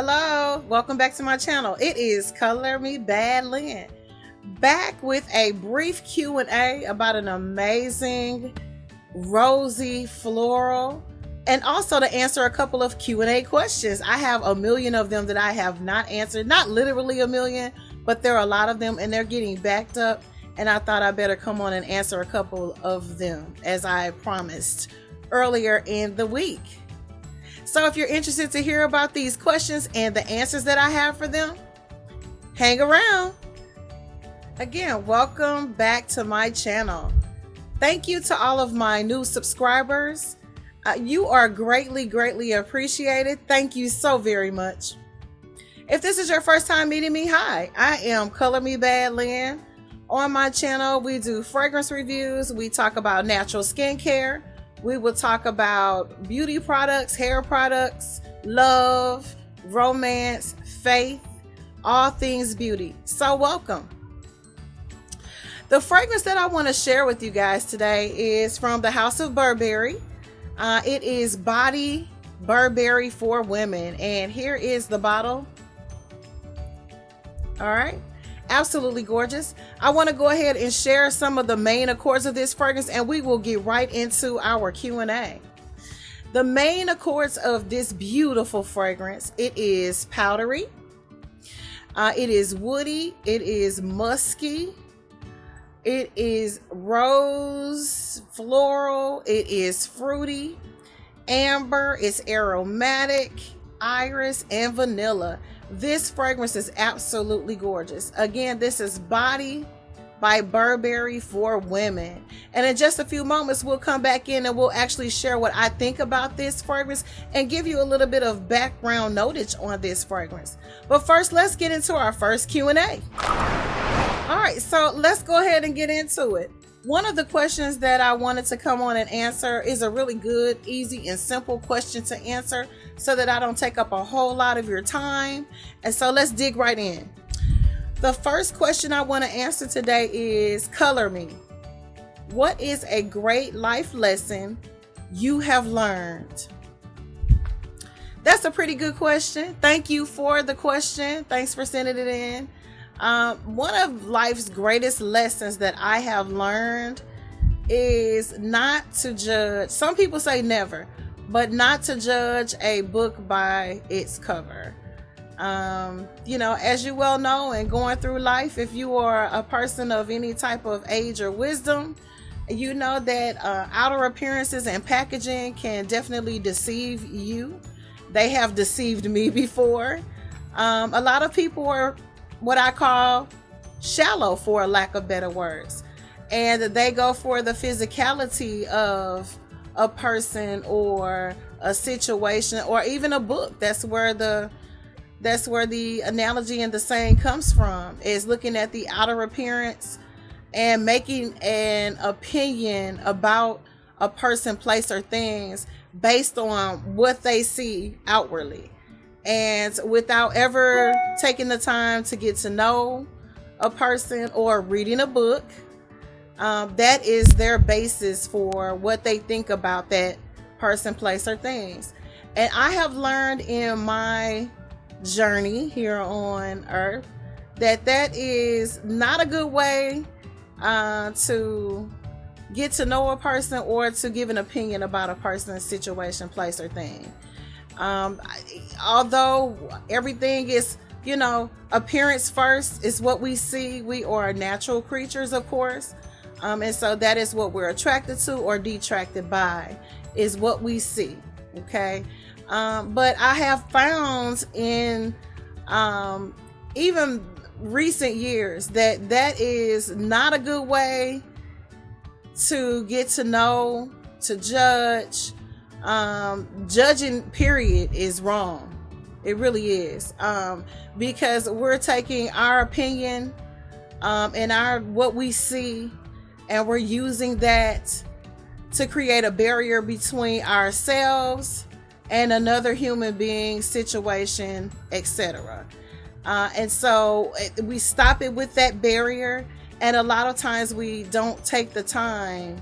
Hello, welcome back to my channel. It is Color Me Bad Lynn, back with a brief Q&A about an amazing rosy floral, and also to answer a couple of Q&A questions. I have a million of them that I have not answered, not literally a million, but there are a lot of them and they're getting backed up, and I thought I better come on and answer a couple of them as I promised earlier in the week. So if you're interested to hear about these questions and the answers that I have for them, hang around. Again, welcome back to my channel. Thank you to all of my new subscribers. You are greatly appreciated. Thank you so very much. If this is your first time meeting me, hi, I am Color Me Bad Lynn. On my channel, we do fragrance reviews. We talk about natural skincare. We will talk about beauty products, hair products, love, romance, faith, all things beauty. So welcome. The fragrance that I want to share with you guys today is from the House of Burberry. It is Body Burberry for Women. And here is the bottle. All right. Absolutely gorgeous. I want to go ahead and share some of the main accords of this fragrance, and we will get right into our Q&A. The main accords of this beautiful fragrance, it is powdery, it is woody, it is musky, it is rose, floral, it is fruity, amber, it's aromatic, iris, and vanilla. This fragrance is absolutely gorgeous. Again, this is Body by Burberry for Women. And in just a few moments, we'll come back in and we'll actually share what I think about this fragrance and give you a little bit of background knowledge on this fragrance. But first, let's get into our first Q&A. All right, so let's go ahead and get into it. One of the questions that I wanted to come on and answer is a really good, easy, and simple question to answer so that I don't take up a whole lot of your time. And so let's dig right in. The first question I want to answer today is, color me. What is a great life lesson you have learned? That's a pretty good question. Thank you for the question. Thanks for sending it in. One of life's greatest lessons that I have learned is not to judge. Some people say never, but not to judge a book by its cover. You know, as you well know, and going through life, if you are a person of any type of age or wisdom, you know that outer appearances and packaging can definitely deceive you. They have deceived me before. A lot of people are what I call shallow, for a lack of better words, and they go for the physicality of a person or a situation or even a book. That's where the analogy and the saying comes from, is looking at the outer appearance and making an opinion about a person, place, or things based on what they see outwardly, and without ever taking the time to get to know a person or reading a book. That is their basis for what they think about that person, place, or things. And I have learned in my journey here on earth that that is not a good way to get to know a person or to give an opinion about a person's situation, place, or thing. Although everything is, you know, appearance first is what we see. We are natural creatures, of course. And so that is what we're attracted to or detracted by, is what we see. Okay. But I have found in even recent years that that is not a good way to get to know, to judge. Judging period is wrong. It really is, because we're taking our opinion and our what we see, and we're using that to create a barrier between ourselves and another human being, situation, etc. And so we stop it with that barrier, and a lot of times we don't take the time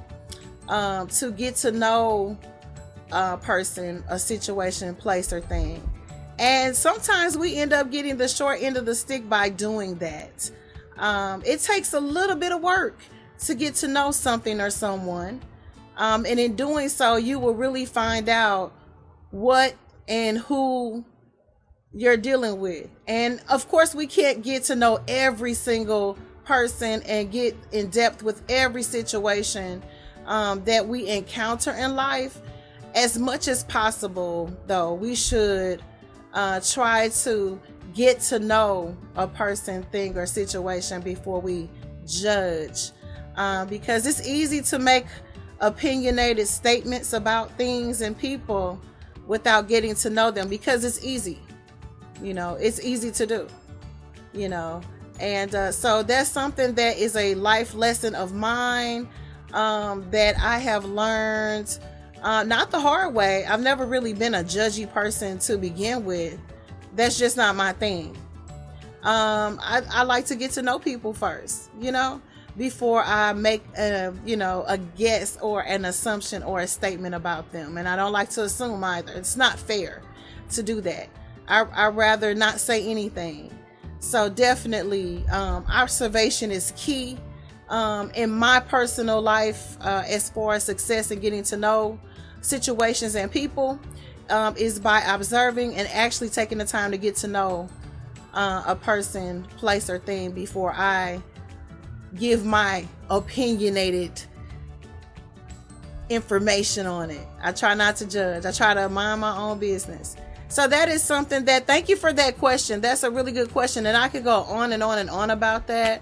to get to know a person, a situation, place, or thing. And sometimes we end up getting the short end of the stick by doing that. It takes a little bit of work to get to know something or someone. And in doing so, you will really find out what and who you're dealing with. And of course, we can't get to know every single person and get in depth with every situation that we encounter in life. As much as possible, though, we should try to get to know a person, thing, or situation before we judge, because it's easy to make opinionated statements about things and people without getting to know them, because it's easy. It's easy to do, and so that's something that is a life lesson of mine, that I have learned, not the hard way. I've never really been a judgy person to begin with. That's just not my thing. I like to get to know people first, before I make a guess or an assumption or a statement about them. And I don't like to assume either. It's not fair to do that. I'd rather not say anything. So definitely, observation is key in my personal life, as far as success and getting to know situations and people, is by observing and actually taking the time to get to know a person, place, or thing before I give my opinionated information on it. I try not to judge. I try to mind my own business. So that is something that, thank you for that question. That's a really good question. And I could go on and on and on about that.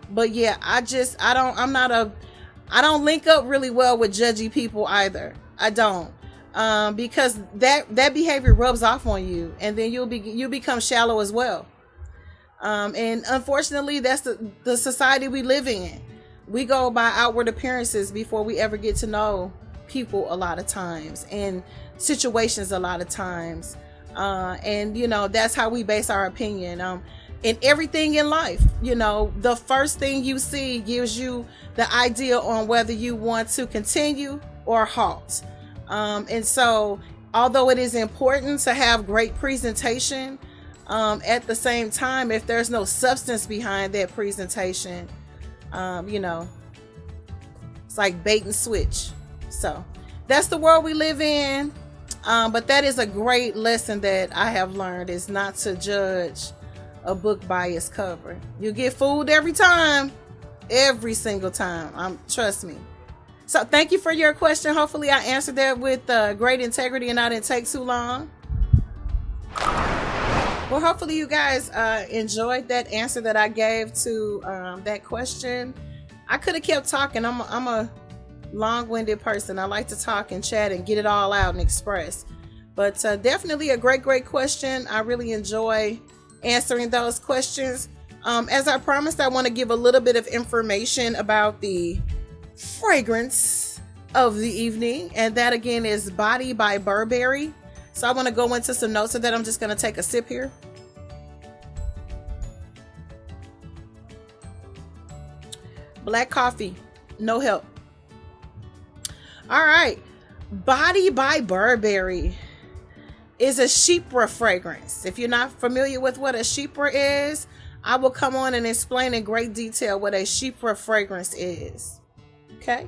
But yeah, I don't link up really well with judgy people either. I don't. Because that behavior rubs off on you, and then you become shallow as well. And unfortunately, that's the society we live in. We go by outward appearances before we ever get to know people a lot of times, and situations a lot of times. And that's how we base our opinion. In everything in life, the first thing you see gives you the idea on whether you want to continue or halt. And so, although it is important to have great presentation, at the same time, if there's no substance behind that presentation, it's like bait and switch. So that's the world we live in. But that is a great lesson that I have learned, is not to judge a book by its cover. You get fooled every time, every single time. Trust me. So thank you for your question. Hopefully I answered that with great integrity and I didn't take too long. Well, hopefully you guys enjoyed that answer that I gave to that question. I could have kept talking. I'm a long-winded person. I like to talk and chat and get it all out and express. But definitely a great question. I really enjoy answering those questions. As I promised, I want to give a little bit of information about the fragrance of the evening, and that again is Body by Burberry. So I want to go into some notes of that. I'm just going to take a sip here. Black coffee, no help. All right, Body by Burberry is a chypre fragrance. If you're not familiar with what a chypre is, I will come on and explain in great detail what a chypre fragrance is. Okay.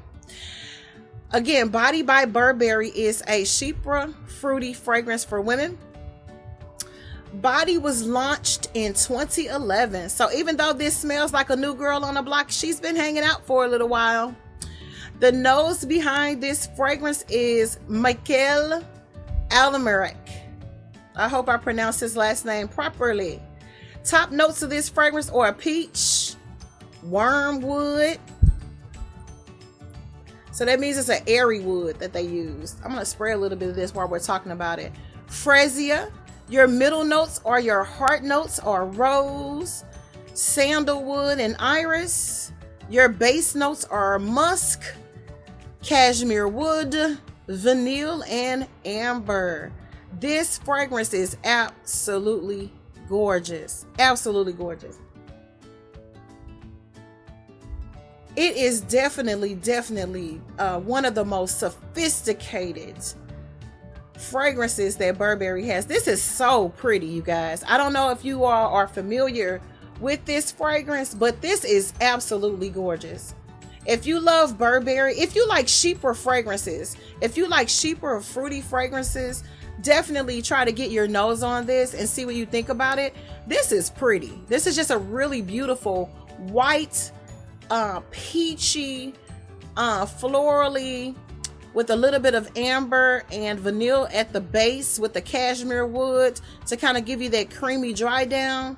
Again, Body by Burberry is a chypre fruity fragrance for women. Body was launched in 2011. So even though this smells like a new girl on the block, she's been hanging out for a little while. The nose behind this fragrance is Michael Almerich. I hope I pronounced his last name properly. Top notes of this fragrance are peach, wormwood. So that means it's an airy wood that they use. I'm going to spray a little bit of this while we're talking about it. Freesia. Your middle notes or your heart notes are rose, sandalwood, and iris. Your base notes are musk, cashmere wood, vanilla, and amber. This fragrance is absolutely gorgeous. Absolutely gorgeous. It is definitely one of the most sophisticated fragrances that Burberry has. This is so pretty, you guys. I don't know if you all are familiar with this fragrance, but this is absolutely gorgeous. If you love Burberry, if you like cheaper fragrances, if you like cheaper fruity fragrances, definitely try to get your nose on this and see what you think about it. This is pretty. This is just a really beautiful white, peachy, florally, with a little bit of amber and vanilla at the base with the cashmere wood to kind of give you that creamy dry down.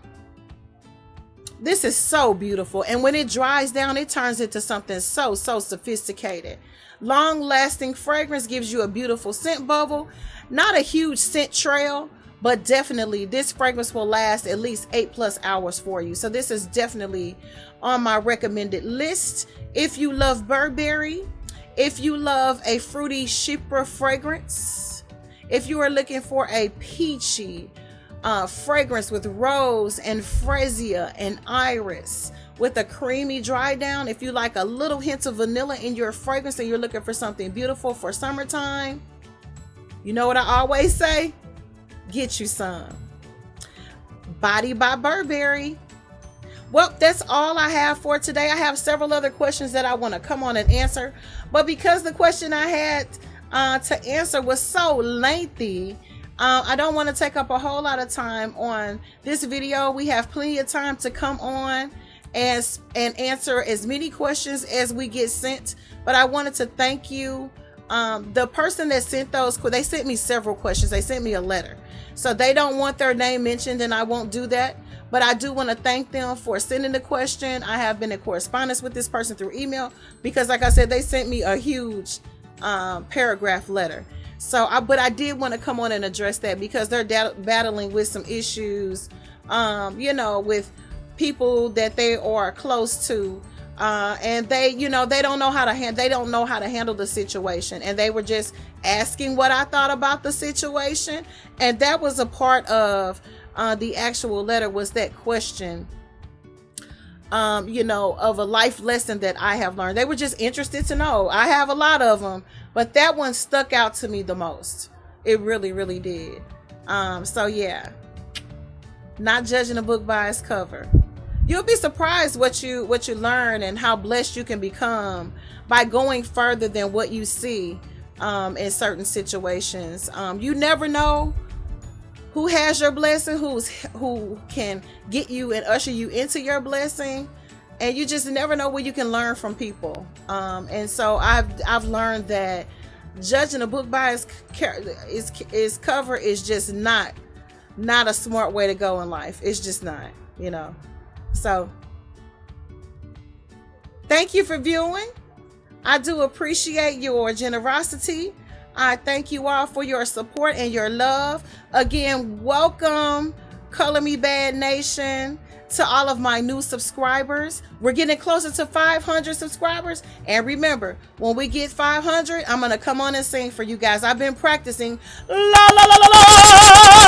This is so beautiful. And when it dries down, it turns into something so sophisticated. Long lasting fragrance, gives you a beautiful scent bubble. Not a huge scent trail, but definitely this fragrance will last at least 8+ hours for you. So this is definitely on my recommended list. If you love Burberry, if you love a fruity chypre fragrance, if you are looking for a peachy fragrance with rose and freesia and iris with a creamy dry down, if you like a little hint of vanilla in your fragrance and you're looking for something beautiful for summertime, you know what I always say? Get you some. Body by Burberry. Well, that's all I have for today. I have several other questions that I want to come on and answer, but because the question I had to answer was so lengthy, I don't want to take up a whole lot of time on this video. We have plenty of time to come on and answer as many questions as we get sent, but I wanted to thank you. The person that sent those, they sent me several questions. They sent me a letter, so they don't want their name mentioned, and I won't do that. But I do want to thank them for sending the question. I have been in correspondence with this person through email because, like I said, they sent me a huge paragraph letter. So, but I did want to come on and address that because they're battling with some issues, you know, with people that they are close to. And they, you know, they don't know how to handle the situation, and they were just asking what I thought about the situation, and that was a part of the actual letter, was that question, you know, of a life lesson that I have learned. They were just interested to know. I have a lot of them, but that one stuck out to me the most. It really did. So yeah, not judging a book by its cover. You'll be surprised what you learn and how blessed you can become by going further than what you see in certain situations. You never know who has your blessing, who can get you and usher you into your blessing, and you just never know what you can learn from people. And so I've learned that judging a book by its cover is just not a smart way to go in life. It's just not, you know. So thank you for viewing. I do appreciate your generosity. I thank you all for your support and your love. Again, welcome Color Me Bad Nation, to all of my new subscribers. We're getting closer to 500 subscribers, and remember, when we get 500, I'm gonna come on and sing for you guys. I've been practicing la la la la la